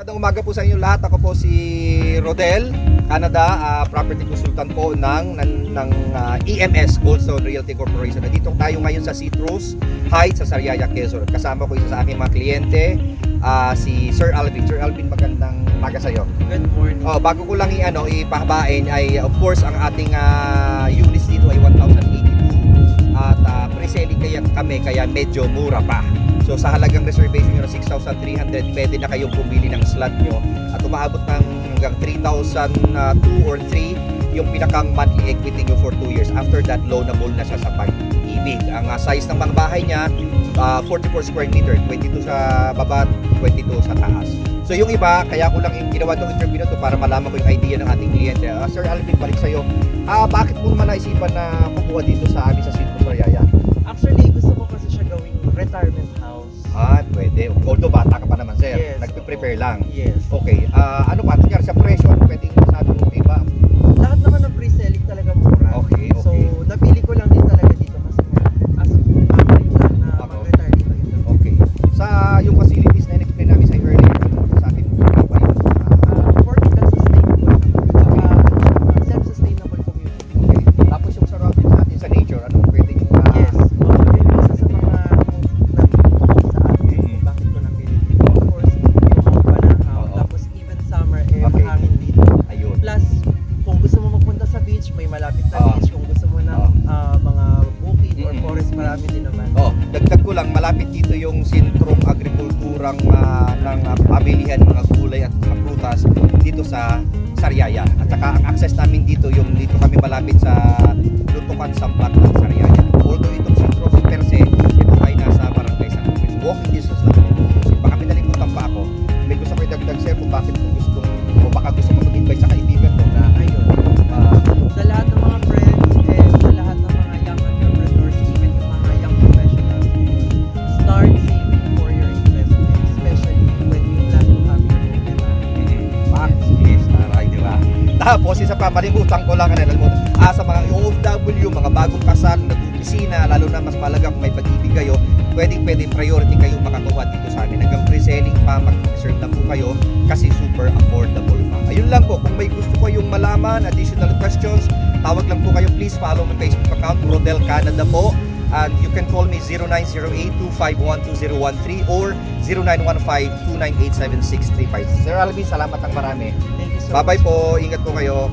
Magandang umaga po sa inyo lahat. Ako po si Rodel Canada, property consultant po ng EMS, Goldstone Realty Corporation. Nandito tayo ngayon sa Citrus Heights sa Sariaya, Quezon. Kasama ko isa sa aking mga kliyente, si Sir Alvin. Sir Alvin, magandang umaga sa iyo. Good morning. Bago ko lang ipahabain ay of course ang ating units dito ay 1,082 at pre-selling kaya medyo mura pa. So sa halagang reservation nyo na 6,300, pwede na kayong pumili ng slot nyo at umaabot ng hanggang 3,002 or 3 yung pinakang monthly equity nyo for 2 years. After that, loanable na siya sa pag-ibig. Ang size ng mga bahay niya, 44 square meter, 22 sa baba, 22 sa taas. So yung iba, kaya ko lang ginawa itong interview na to para malaman ko yung idea ng ating kliyente. Sir Alvin, balik sa'yo. Bakit mo naman naisipan na kukuha dito sa amin sa Citrus Sariaya? Actually, gusto ko kasi siya gawing retirement house. Pwede. Although bata ka pa naman, sir. Yes, Nagpe-prepare lang. Yes. Okay. Ano pa? Nangyari sa presyo? Ano pwedeng masabi mo? Iba? Lahat naman ng pre-selling talaga mura. Okay. So, napili ko lang din talaga dito kasi nga, as family plan na Ako. mag-retire dito. Okay. Sa yung facilities na in-explain namin sa earlier, ano sa atin ba yun? For me, that's sustainable naman. Saka, self-sustainable community. Okay. Tapos yung surroundings natin sa nature, ano pwedeng Yes. Yun yung isa sa mga nabili sa atin kung bakit ko napili dito. Of course, yung Mount Banahaw. Oo. Tapos, even summer, Okay. mahangin dito. ayun. Plus, kung gusto mo magpunta sa beach, may malapit na beach. Kung gusto mo ng mga bukid or forest, marami din naman. Dagdag ko lang, malapit dito yung sentrong agrikulturang ng pamilihan ng mga gulay at mga prutas dito sa Sariaya. At saka ang access namin dito, yung dito kami malapit sa Lutukan Sambat ng Sariaya. Although itong Citrus per se, ito ay nasa barangay San Luis. Walking distance lang. So, baka may nalimutan pa ako. May gusto ko idagdag sir kung bakit kung gusto o baka gusto mo mag-invite sa kaibigan mo na Ayun. Sa lahat ng mga friends and sa lahat ng mga young entrepreneurs, even yung mga young professionals, start saving for your investment, especially when you plan to have your own Max, yes, taray, di ba? Tapos, isa pa, malimutan ko lang, alam mo, sa mga OFW, mga bagong kasal, nag-opisina, lalo na mas malaga kung may pag-ibig kayo, pwedeng priority kayo makakuha dito sa amin. Hanggang pre-selling pa, mag-reserve na po kayo kasi super affordable pa. Ayun lang po, kung may gusto ko yung malaman, additional questions, tawag lang po kayo. Please follow my Facebook account, Rodel Canada po. And you can call me 0908-251-2013 or 0915-298-7635. Sir Alvin, salamat ang marami. Thank you so Bye-bye much. po. Ingat po kayo.